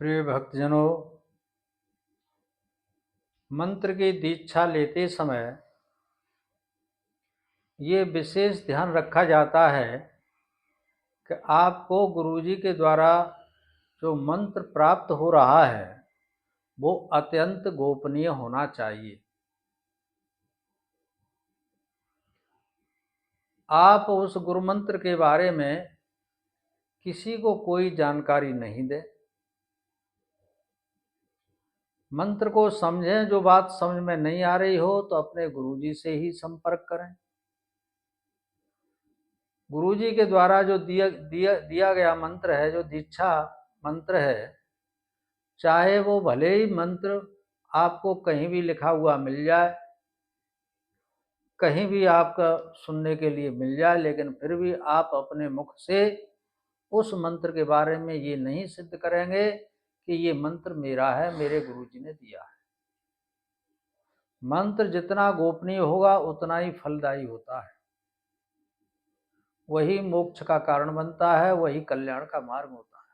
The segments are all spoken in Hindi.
प्रिय भक्तजनों, मंत्र की दीक्षा लेते समय ये विशेष ध्यान रखा जाता है कि आपको गुरुजी के द्वारा जो मंत्र प्राप्त हो रहा है वो अत्यंत गोपनीय होना चाहिए। आप उस गुरु मंत्र के बारे में किसी को कोई जानकारी नहीं दें। मंत्र को समझें। जो बात समझ में नहीं आ रही हो तो अपने गुरुजी से ही संपर्क करें। गुरुजी के द्वारा जो दिया गया मंत्र है, जो दीक्षा मंत्र है, चाहे वो भले ही मंत्र आपको कहीं भी लिखा हुआ मिल जाए, कहीं भी आपका सुनने के लिए मिल जाए, लेकिन फिर भी आप अपने मुख से उस मंत्र के बारे में ये नहीं सिद्ध करेंगे कि ये मंत्र मेरा है, मेरे गुरुजी ने दिया है। मंत्र जितना गोपनीय होगा उतना ही फलदायी होता है। वही मोक्ष का कारण बनता है, वही कल्याण का मार्ग होता है।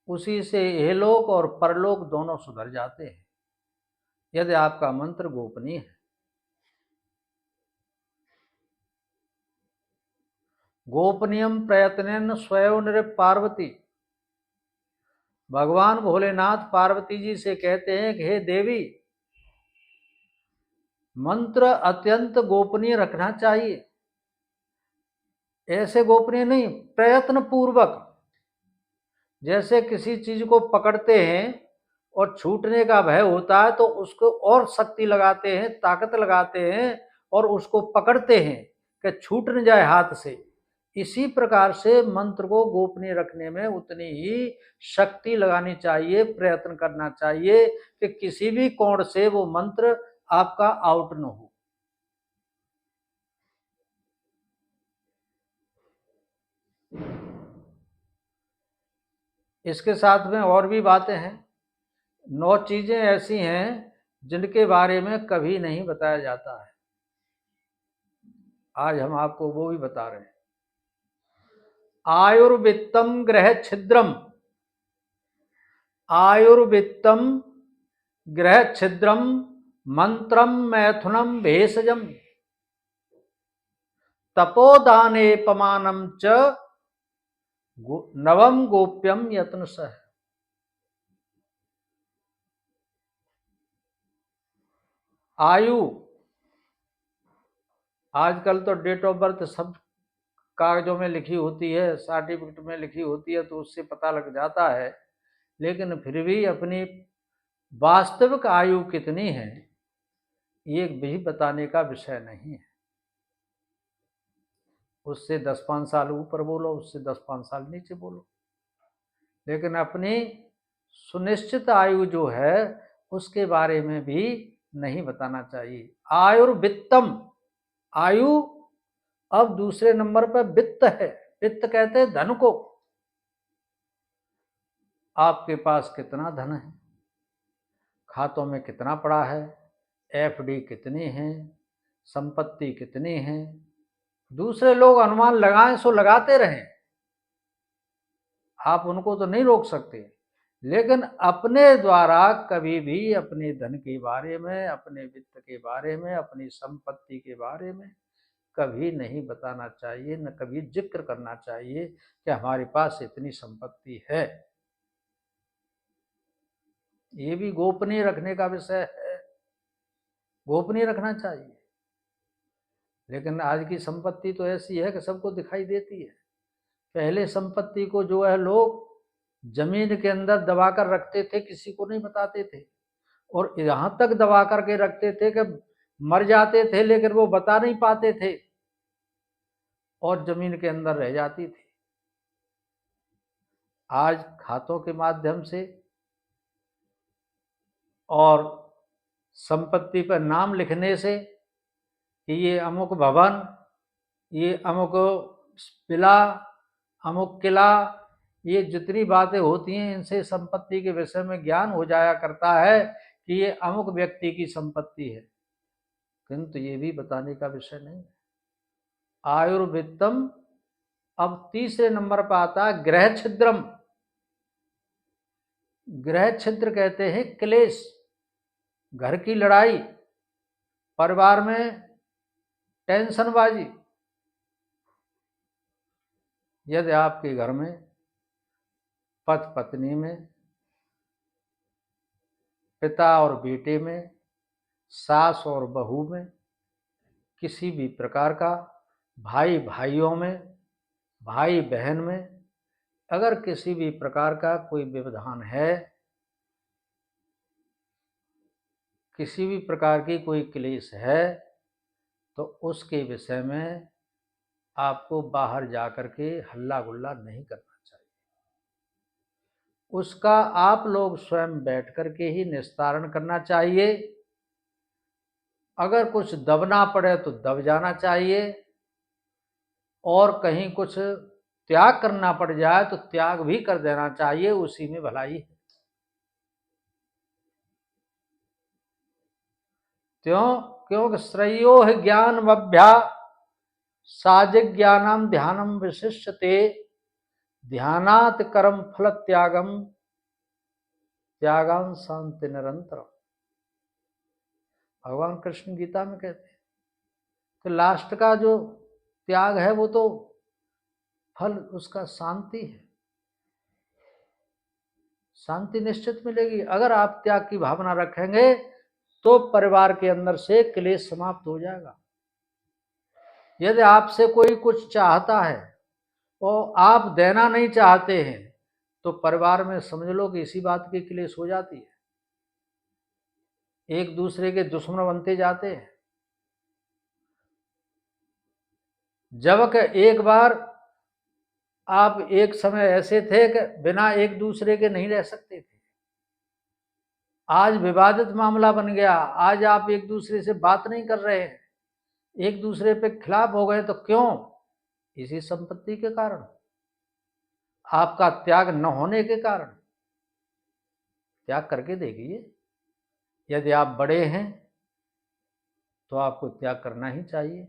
उसी से इहलोक और परलोक दोनों सुधर जाते हैं यदि आपका मंत्र गोपनीय है। गोपनीयम प्रयत्नेन स्वयं नृप पार्वती। भगवान भोलेनाथ पार्वती जी से कहते हैं कि हे देवी, मंत्र अत्यंत गोपनीय रखना चाहिए। ऐसे गोपनीय नहीं, प्रयत्न पूर्वक। जैसे किसी चीज को पकड़ते हैं और छूटने का भय होता है तो उसको और शक्ति लगाते हैं, ताकत लगाते हैं और उसको पकड़ते हैं कि छूट न जाए हाथ से। इसी प्रकार से मंत्र को गोपनीय रखने में उतनी ही शक्ति लगानी चाहिए, प्रयत्न करना चाहिए कि किसी भी कोण से वो मंत्र आपका आउट न हो। इसके साथ में और भी बातें हैं। 9 चीजें ऐसी हैं जिनके बारे में कभी नहीं बताया जाता है। आज हम आपको वो भी बता रहे हैं। आयुर्वित्तम ग्रह छिद्रम, आयुर्वित्तम ग्रह छिद्रम मंत्रम मैथुनम भेषजम तपोदाने पमानम च नवम गोप्यम यत्नसः। आयु, आजकल तो डेट ऑफ बर्थ सब कागजों में लिखी होती है, सर्टिफिकेट में लिखी होती है, तो उससे पता लग जाता है। लेकिन फिर भी अपनी वास्तविक आयु कितनी है ये भी बताने का विषय नहीं है। उससे 10-5 साल ऊपर बोलो, उससे 10-5 साल नीचे बोलो, लेकिन अपनी सुनिश्चित आयु जो है उसके बारे में भी नहीं बताना चाहिए। आयुर्वित्तम, आयु अब दूसरे नंबर पर वित्त है। वित्त कहते हैं धन को। आपके पास कितना धन है, खातों में कितना पड़ा है, एफडी कितनी है, संपत्ति कितनी है। दूसरे लोग अनुमान लगाएं सो लगाते रहें, आप उनको तो नहीं रोक सकते, लेकिन अपने द्वारा कभी भी अपने धन के बारे में, अपने वित्त के बारे में, अपनी संपत्ति के बारे में कभी नहीं बताना चाहिए, न कभी जिक्र करना चाहिए कि हमारे पास इतनी संपत्ति है। ये भी गोपनीय रखने का विषय है, गोपनीय रखना चाहिए। लेकिन आज की संपत्ति तो ऐसी है कि सबको दिखाई देती है। पहले संपत्ति को जो है लोग जमीन के अंदर दबा कर रखते थे, किसी को नहीं बताते थे, और यहाँ तक दबा करके रखते थे कि मर जाते थे लेकिन वो बता नहीं पाते थे और जमीन के अंदर रह जाती थी। आज खातों के माध्यम से और संपत्ति पर नाम लिखने से कि ये अमुक भवन, ये अमुक पिला, अमुक किला, ये जितनी बातें होती हैं इनसे संपत्ति के विषय में ज्ञान हो जाया करता है कि ये अमुक व्यक्ति की संपत्ति है, किंतु ये भी बताने का विषय नहीं है। आयुर्वित्तम अब तीसरे नंबर पर आता है गृह छिद्रम। गृह छिद्र कहते हैं क्लेश, घर की लड़ाई, परिवार में टेंशनबाजी। यदि आपके घर में पति पत्नी में, पिता और बेटे में, सास और बहू में, किसी भी प्रकार का, भाई भाइयों में, भाई बहन में, अगर किसी भी प्रकार का कोई व्यवधान है, किसी भी प्रकार की कोई क्लेश है, तो उसके विषय में आपको बाहर जाकर के हल्ला गुल्ला नहीं करना चाहिए। उसका आप लोग स्वयं बैठ करके ही निस्तारण करना चाहिए। अगर कुछ दबना पड़े तो दब जाना चाहिए, और कहीं कुछ त्याग करना पड़ जाए तो त्याग भी कर देना चाहिए, उसी में भलाई है। क्योंकि श्रेयो ज्ञान अभ्या साजिज्ञानम ध्यानम विशिष्यते ध्यानात् कर्म फल त्यागम त्यागान शांति निरंतरम। भगवान कृष्ण गीता में कहते हैं कि लास्ट का जो त्याग है वो तो फल उसका शांति है, शांति निश्चित मिलेगी। अगर आप त्याग की भावना रखेंगे तो परिवार के अंदर से क्लेश समाप्त हो जाएगा। यदि आपसे कोई कुछ चाहता है और आप देना नहीं चाहते हैं तो परिवार में समझ लो कि इसी बात की क्लेश हो जाती है, एक दूसरे के दुश्मन बनते जाते हैं। जबकि एक बार आप एक समय ऐसे थे कि बिना एक दूसरे के नहीं रह सकते थे, आज विवादित मामला बन गया, आज आप एक दूसरे से बात नहीं कर रहे हैं, एक दूसरे पे खिलाफ हो गए, तो क्यों? इसी संपत्ति के कारण, आपका त्याग न होने के कारण। त्याग करके देखिए, यदि आप बड़े हैं तो आपको त्याग करना ही चाहिए,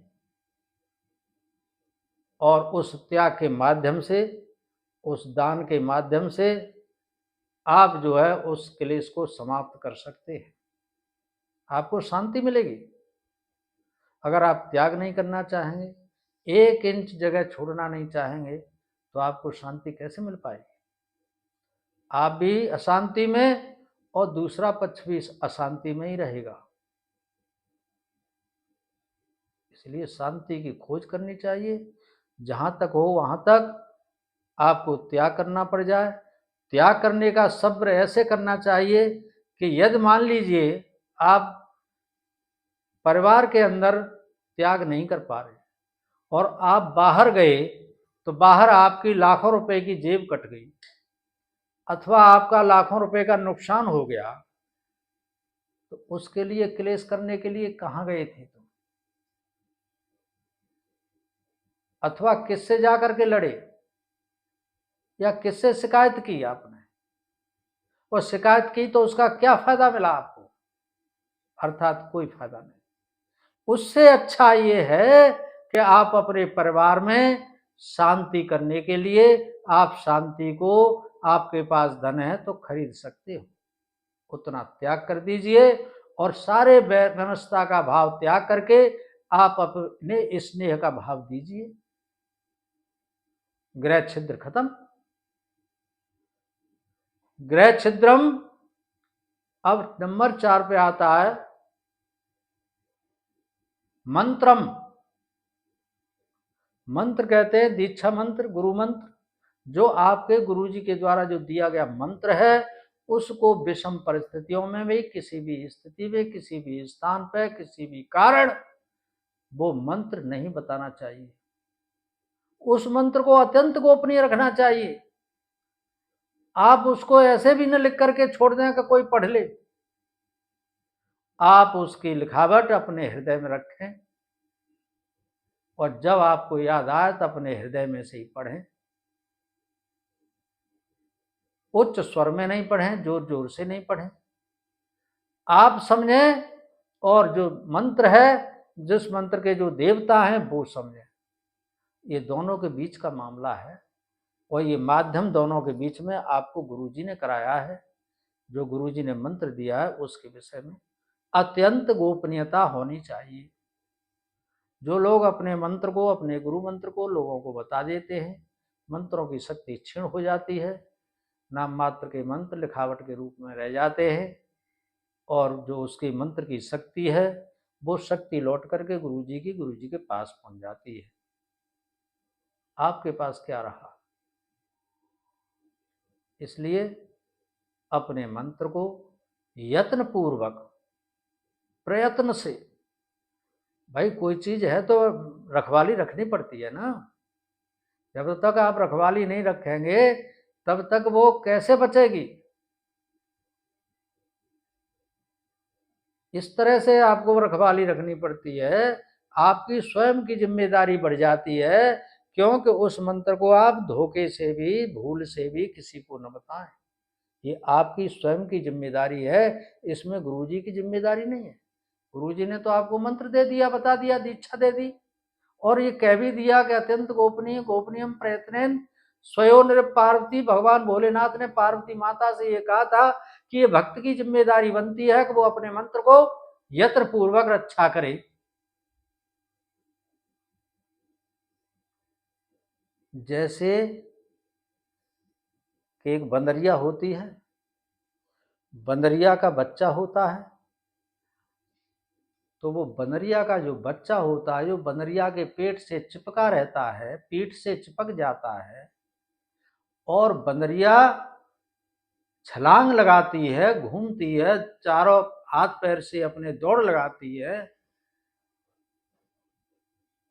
और उस त्याग के माध्यम से, उस दान के माध्यम से आप जो है उस क्लेश को समाप्त कर सकते हैं, आपको शांति मिलेगी। अगर आप त्याग नहीं करना चाहेंगे, 1 इंच जगह छोड़ना नहीं चाहेंगे, तो आपको शांति कैसे मिल पाएगी? आप भी अशांति में और दूसरा पक्ष भी अशांति में ही रहेगा। इसलिए शांति की खोज करनी चाहिए। जहाँ तक हो वहाँ तक आपको त्याग करना पड़ जाए। त्याग करने का सब्र ऐसे करना चाहिए कि यदि मान लीजिए आप परिवार के अंदर त्याग नहीं कर पा रहे और आप बाहर गए, तो बाहर आपकी लाखों रुपए की जेब कट गई अथवा आपका लाखों रुपए का नुकसान हो गया, तो उसके लिए क्लेश करने के लिए कहाँ गए थे तुम? अथवा किससे जाकर के लड़े या किससे शिकायत की आपने? और शिकायत की तो उसका क्या फायदा मिला आपको? अर्थात कोई फायदा नहीं। उससे अच्छा ये है कि आप अपने परिवार में शांति करने के लिए, आप शांति को, आपके पास धन है तो खरीद सकते हो, उतना त्याग कर दीजिए और सारे व्यवस्था का भाव त्याग करके आप अपने स्नेह का भाव दीजिए। गृह छिद्र खत्म। गृह छिद्रम। अब नंबर 4 पे आता है मंत्रम। मंत्र कहते हैं दीक्षा मंत्र, गुरु मंत्र, जो आपके गुरु जी के द्वारा जो दिया गया मंत्र है, उसको विषम परिस्थितियों में भी, किसी भी स्थिति में, किसी भी स्थान पर, किसी भी कारण वो मंत्र नहीं बताना चाहिए। उस मंत्र को अत्यंत गोपनीय रखना चाहिए। आप उसको ऐसे भी न लिख करके छोड़ दें कि कोई पढ़ ले। आप उसकी लिखावट अपने हृदय में रखें और जब आपको याद आए तो अपने हृदय में से ही पढ़ें। उच्च स्वर में नहीं पढ़ें, जोर जोर से नहीं पढ़ें। आप समझें और जो मंत्र है, जिस मंत्र के जो देवता हैं वो समझें। ये दोनों के बीच का मामला है और ये माध्यम दोनों के बीच में आपको गुरुजी ने कराया है। जो गुरुजी ने मंत्र दिया है उसके विषय में अत्यंत गोपनीयता होनी चाहिए। जो लोग अपने मंत्र को, अपने गुरु मंत्र को लोगों को बता देते हैं, मंत्रों की शक्ति क्षीण हो जाती है, नाम मात्र के मंत्र लिखावट के रूप में रह जाते हैं और जो उसके मंत्र की शक्ति है वो शक्ति लौट करके गुरुजी के पास पहुंच जाती है। आपके पास क्या रहा? इसलिए अपने मंत्र को यत्न पूर्वक, प्रयत्न से, भाई कोई चीज है तो रखवाली रखनी पड़ती है ना। जब तक आप रखवाली नहीं रखेंगे तब तक वो कैसे बचेगी? इस तरह से आपको रखवाली रखनी पड़ती है। आपकी स्वयं की जिम्मेदारी बढ़ जाती है, क्योंकि उस मंत्र को आप धोखे से भी, भूल से भी किसी को न बताएं। ये आपकी स्वयं की जिम्मेदारी है, इसमें गुरुजी की जिम्मेदारी नहीं है। गुरुजी ने तो आपको मंत्र दे दिया, बता दिया, दीक्षा दे दी और ये कह भी दिया कि अत्यंत गोपनीय, गोपनीयम प्रयत्नेन स्वयं पार्वती। भगवान भोलेनाथ ने पार्वती माता से ये कहा था कि ये भक्त की जिम्मेदारी बनती है कि वो अपने मंत्र को यत्न पूर्वक रक्षा करे। जैसे कि एक बंदरिया होती है, बंदरिया का बच्चा होता है, तो वो बंदरिया का जो बच्चा होता है, जो बंदरिया के पेट से चिपका रहता है, पीठ से चिपक जाता है और बंदरिया छलांग लगाती है, घूमती है, चारों हाथ पैर से अपने दौड़ लगाती है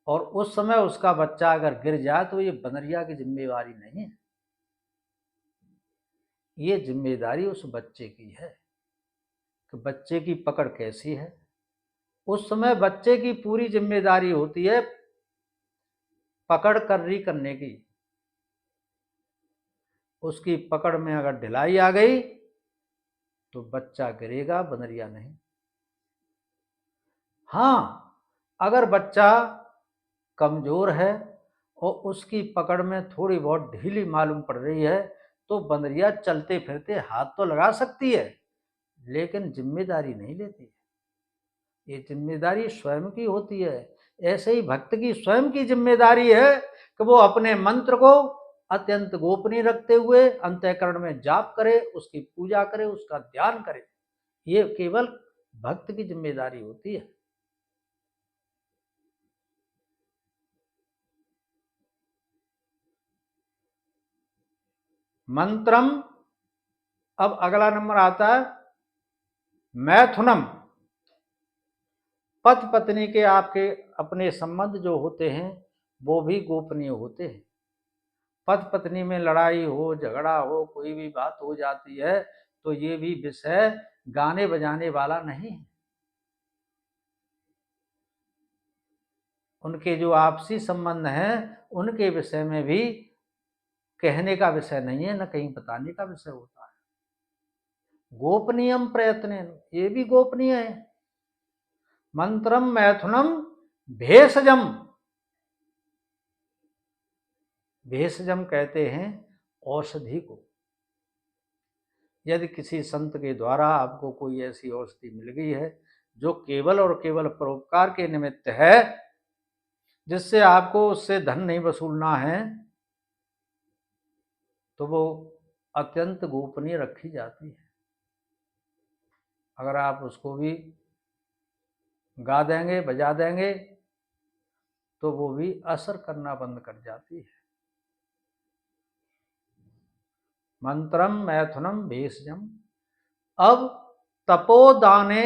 और उस समय उसका बच्चा अगर गिर जाए तो ये बंदरिया की जिम्मेदारी नहीं है, ये जिम्मेदारी उस बच्चे की है कि बच्चे की पकड़ कैसी है। उस समय बच्चे की पूरी जिम्मेदारी होती है पकड़ कर्री करने की। उसकी पकड़ में अगर ढिलाई आ गई तो बच्चा गिरेगा, बंदरिया नहीं। हाँ, अगर बच्चा कमजोर है और उसकी पकड़ में थोड़ी बहुत ढीली मालूम पड़ रही है तो बंदरिया चलते फिरते हाथ तो लगा सकती है लेकिन जिम्मेदारी नहीं लेती। ये जिम्मेदारी स्वयं की होती है। ऐसे ही भक्त की स्वयं की जिम्मेदारी है कि वो अपने मंत्र को अत्यंत गोपनीय रखते हुए अंतःकरण में जाप करे, उसकी पूजा करे, उसका ध्यान करे। ये केवल भक्त की जिम्मेदारी होती है। मंत्रम, अब अगला नंबर आता है मैथुनम। पति पत्नी के आपके अपने संबंध जो होते हैं वो भी गोपनीय होते हैं। पति पत्नी में लड़ाई हो, झगड़ा हो, कोई भी बात हो जाती है तो ये भी विषय गाने बजाने वाला नहीं है। उनके जो आपसी संबंध हैं उनके विषय में भी कहने का विषय नहीं है, न कहीं बताने का विषय होता है। गोपनीयम प्रयत्न, ये भी गोपनीय है। मंत्रम मैथुनम भेषजम। भेषजम कहते हैं औषधि को। यदि किसी संत के द्वारा आपको कोई ऐसी औषधि मिल गई है जो केवल और केवल परोपकार के निमित्त है, जिससे आपको उससे धन नहीं वसूलना है, तो वो अत्यंत गोपनीय रखी जाती है। अगर आप उसको भी गा देंगे, बजा देंगे तो वो भी असर करना बंद कर जाती है। मंत्रम मैथुनम भेषजम। अब तपोदाने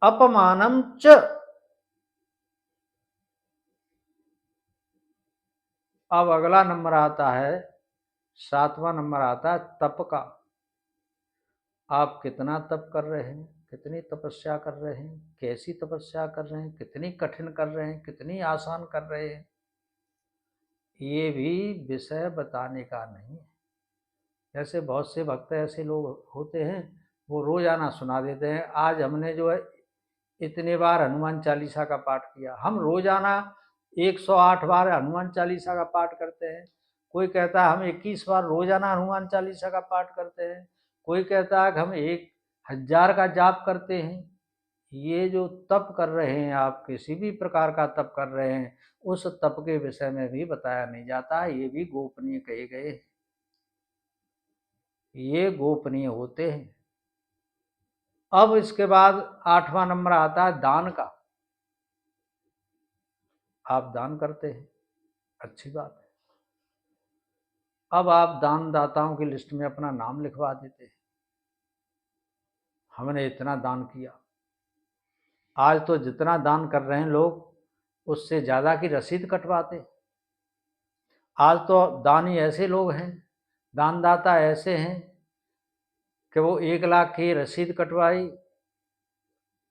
अपमानम च। अब अगला नंबर आता है, 7वां नंबर आता है तप का। आप कितना तप कर रहे हैं, कितनी तपस्या कर रहे हैं, कैसी तपस्या कर रहे हैं, कितनी कठिन कर रहे हैं, कितनी आसान कर रहे हैं, ये भी विषय बताने का नहीं है। जैसे बहुत से भक्त ऐसे लोग होते हैं वो रोजाना सुना देते हैं, आज हमने जो है इतने बार हनुमान चालीसा का पाठ किया। हम रोजाना 108 बार हनुमान चालीसा का पाठ करते हैं। कोई कहता है हम 21 बार रोजाना हनुमान चालीसा का पाठ करते हैं। कोई कहता है कि हम 1000 का जाप करते हैं। ये जो तप कर रहे हैं आप, किसी भी प्रकार का तप कर रहे हैं, उस तप के विषय में भी बताया नहीं जाता है। ये भी गोपनीय कहे गए हैं, ये गोपनीय होते हैं। अब इसके बाद 8वां नंबर आता है दान का। आप दान करते हैं, अच्छी बात है। अब आप दानदाताओं की लिस्ट में अपना नाम लिखवा देते हैं, हमने इतना दान किया। आज तो जितना दान कर रहे हैं लोग, उससे ज़्यादा की रसीद कटवाते। आज तो दानी ऐसे लोग हैं, दानदाता ऐसे हैं कि वो 1 लाख की रसीद कटवाई,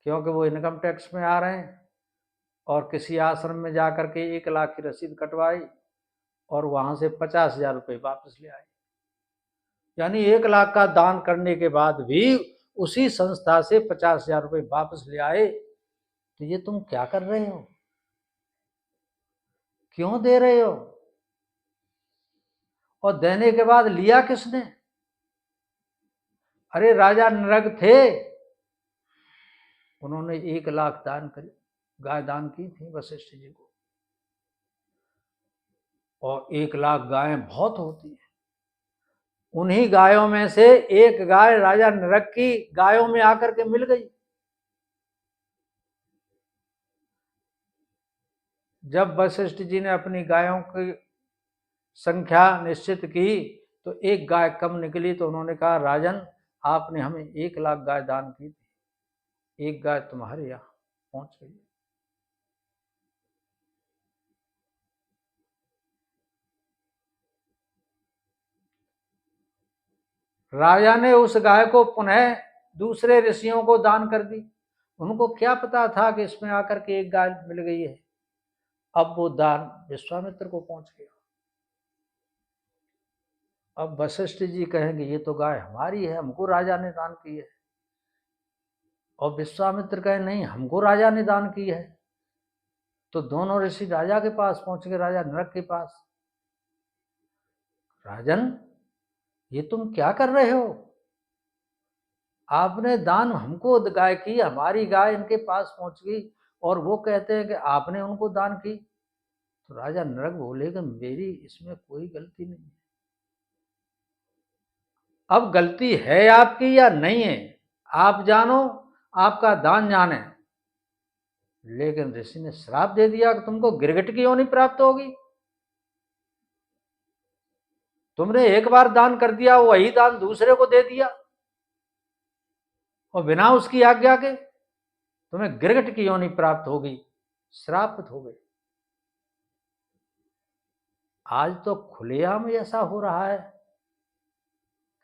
क्योंकि वो इनकम टैक्स में आ रहे हैं, और किसी आश्रम में जाकर के 1 लाख की रसीद कटवाई और वहाँ से 50,000 रुपये वापस ले आए। यानी 1 लाख का दान करने के बाद भी उसी संस्था से 50,000 रुपये वापस ले आए। तो ये तुम क्या कर रहे हो? क्यों दे रहे हो? और देने के बाद लिया किसने? अरे राजा नृग थे, उन्होंने 1 लाख दान करी, गाय दान की थी वशिष्ठ जी को। और 1 लाख गायें बहुत होती हैं। उन्हीं गायों में से एक गाय राजा नृग की गायों में आकर के मिल गई। जब वशिष्ठ जी ने अपनी गायों की संख्या निश्चित की तो एक गाय कम निकली, तो उन्होंने कहा राजन, आपने हमें 1 लाख गाय दान की थी, एक गाय तुम्हारे यहाँ पहुंच गई। राजा ने उस गाय को पुनः दूसरे ऋषियों को दान कर दी। उनको क्या पता था कि इसमें आकर के एक गाय मिल गई है। अब वो दान विश्वामित्र को पहुंच गया। अब वशिष्ठ जी कहेंगे ये तो गाय हमारी है, हमको राजा ने दान की है। और विश्वामित्र कहे नहीं, हमको राजा ने दान की है। तो दोनों ऋषि राजा के पास पहुंच गए, राजा नरक के पास। राजन, ये तुम क्या कर रहे हो? आपने दान हमको गाय की, हमारी गाय इनके पास पहुंच गई, और वो कहते हैं कि आपने उनको दान की। तो राजा नरक बोले कि मेरी इसमें कोई गलती नहीं है। अब गलती है आपकी या नहीं है, आप जानो, आपका दान जाने। लेकिन ऋषि ने श्राप दे दिया कि तुमको गिरगिट की योनि प्राप्त होगी। तुमने एक बार दान कर दिया, वही दान दूसरे को दे दिया, और बिना उसकी आज्ञा के तुम्हें गिरगिट की योनि प्राप्त होगी, श्रापित हो गई। आज तो खुलेआम ऐसा हो रहा है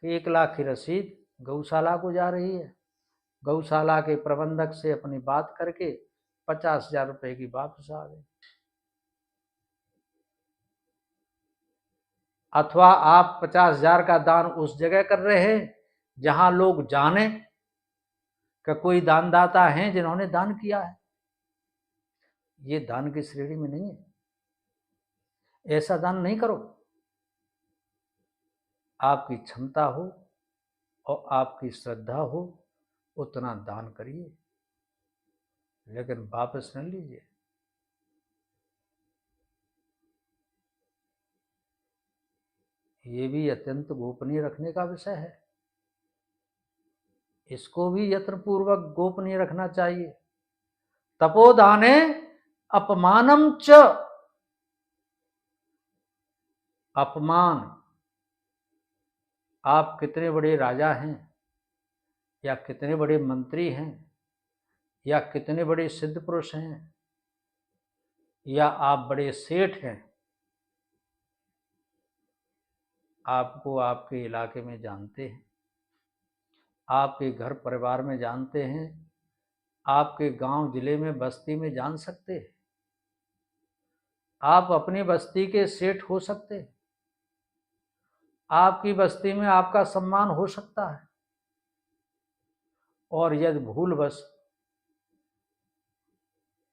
कि 1 लाख की रसीद गौशाला को जा रही है, गौशाला के प्रबंधक से अपनी बात करके 50,000 रुपए की वापस आ गई। अथवा आप 50,000 का दान उस जगह कर रहे हैं जहां लोग जाने कि कोई दानदाता हैं जिन्होंने दान किया है। ये दान की श्रेणी में नहीं है, ऐसा दान नहीं करो। आपकी क्षमता हो और आपकी श्रद्धा हो उतना दान करिए, लेकिन वापस न लीजिए। ये भी अत्यंत गोपनीय रखने का विषय है, इसको भी यत्नपूर्वक गोपनीय रखना चाहिए। तपोदाने अपमानम च, अपमान। आप कितने बड़े राजा हैं, या कितने बड़े मंत्री हैं, या कितने बड़े सिद्ध पुरुष हैं, या आप बड़े सेठ हैं, आपको आपके इलाके में जानते हैं, आपके घर परिवार में जानते हैं, आपके गांव जिले में बस्ती में जान सकते हैं। आप अपनी बस्ती के सेठ हो सकते हैं, आपकी बस्ती में आपका सम्मान हो सकता है। और यदि भूलवश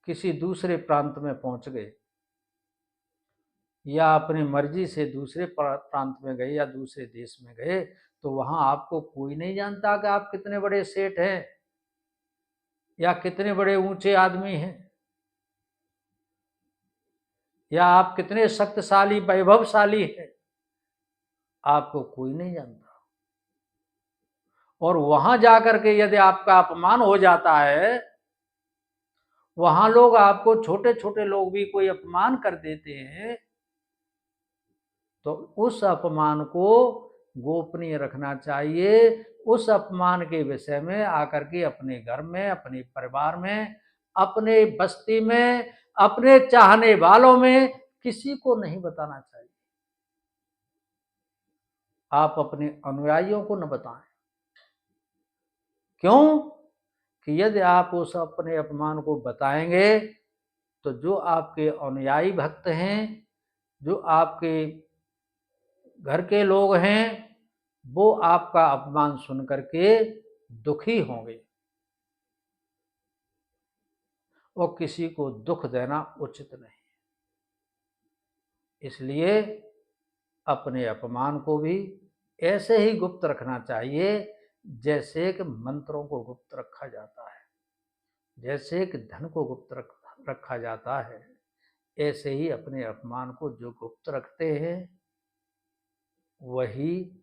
किसी दूसरे प्रांत में पहुंच गए या अपनी मर्जी से दूसरे प्रांत में गए या दूसरे देश में गए, तो वहां आपको कोई नहीं जानता कि आप कितने बड़े सेठ हैं या कितने बड़े ऊंचे आदमी हैं या आप कितने शक्तिशाली वैभवशाली हैं, आपको कोई नहीं जानता। और वहां जाकर के यदि आपका अपमान हो जाता है, वहां लोग आपको, छोटे छोटे लोग भी कोई अपमान कर देते हैं, तो उस अपमान को गोपनीय रखना चाहिए। उस अपमान के विषय में आकर के अपने घर में, अपने परिवार में, अपने बस्ती में, अपने चाहने वालों में किसी को नहीं बताना चाहिए। आप अपने अनुयायियों को न बताएं। क्यों? कि यदि आप उस अपने अपमान को बताएंगे तो जो आपके अनुयायी भक्त हैं, जो आपके घर के लोग हैं, वो आपका अपमान सुन करके दुखी होंगे, और किसी को दुख देना उचित नहीं। इसलिए अपने अपमान को भी ऐसे ही गुप्त रखना चाहिए जैसे कि मंत्रों को गुप्त रखा जाता है, जैसे कि धन को गुप्त रखा जाता है। ऐसे ही अपने अपमान को जो गुप्त रखते हैं वही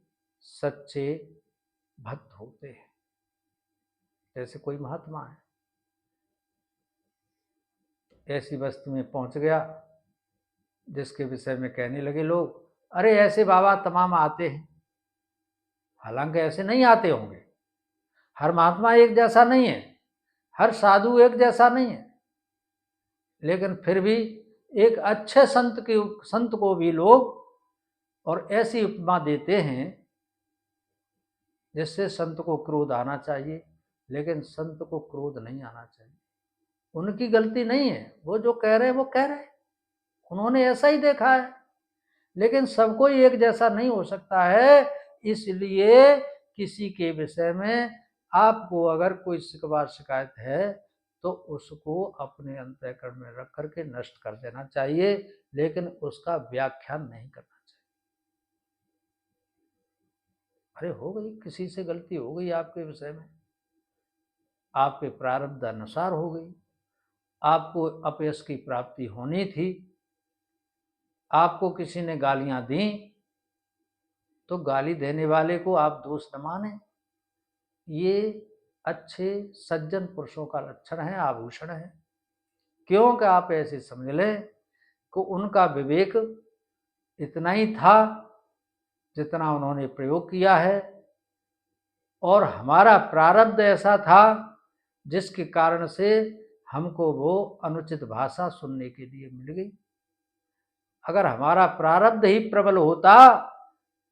सच्चे भक्त होते हैं। जैसे कोई महात्मा है, ऐसी बस्ती में पहुंच गया जिसके विषय में कहने लगे लोग, अरे ऐसे बाबा तमाम आते हैं। हालांकि ऐसे नहीं आते होंगे, हर महात्मा एक जैसा नहीं है, हर साधु एक जैसा नहीं है, लेकिन फिर भी एक अच्छे संत को भी लोग और ऐसी उपमा देते हैं जिससे संत को क्रोध आना चाहिए, लेकिन संत को क्रोध नहीं आना चाहिए। उनकी गलती नहीं है, वो जो कह रहे हैं वो कह रहे हैं, उन्होंने ऐसा ही देखा है, लेकिन सबको एक जैसा नहीं हो सकता है। इसलिए किसी के विषय में आपको अगर कोई शिकवा शिकायत है तो उसको अपने अंतःकरण में रख करके नष्ट कर देना चाहिए, लेकिन उसका व्याख्यान नहीं करना चाहिए। अरे हो गई, किसी से गलती हो गई आपके विषय में, आपके प्रारब्ध अनुसार हो गई, आपको अपयश की प्राप्ति होनी थी, आपको किसी ने गालियां दी, तो गाली देने वाले को आप दोष न माने। ये अच्छे सज्जन पुरुषों का लक्षण है, आभूषण है। क्योंकि आप ऐसे समझ लें कि उनका विवेक इतना ही था जितना उन्होंने प्रयोग किया है, और हमारा प्रारब्ध ऐसा था जिसके कारण से हमको वो अनुचित भाषा सुनने के लिए मिल गई। अगर हमारा प्रारब्ध ही प्रबल होता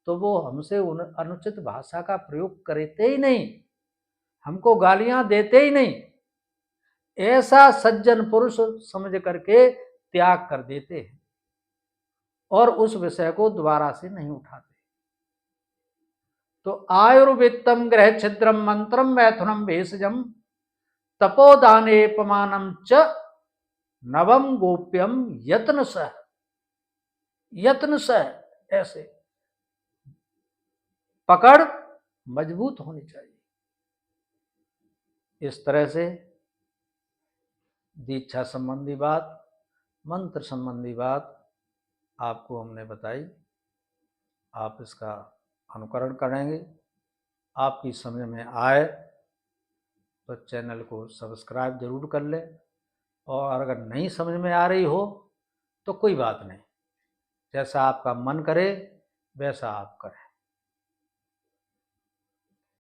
तो वो हमसे अनुचित भाषा का प्रयोग करते ही नहीं, हमको गालियां देते ही नहीं। ऐसा सज्जन पुरुष समझ करके त्याग कर देते हैं और उस विषय को दोबारा से नहीं उठाते। तो आयुर्वित्तम ग्रह छिद्रम मंत्रम मैथुनम भेषजम तपोदानेपमानम च नवम गोप्यम यत्न सह। यत्न सह, ऐसे पकड़ मजबूत होनी चाहिए। इस तरह से दीक्षा संबंधी बात, मंत्र संबंधी बात आपको हमने बताई। आप इसका अनुकरण करेंगे, आपकी समझ में आए तो चैनल को सब्सक्राइब जरूर कर लें, और अगर नहीं समझ में आ रही हो तो कोई बात नहीं, जैसा आपका मन करे वैसा आप करें।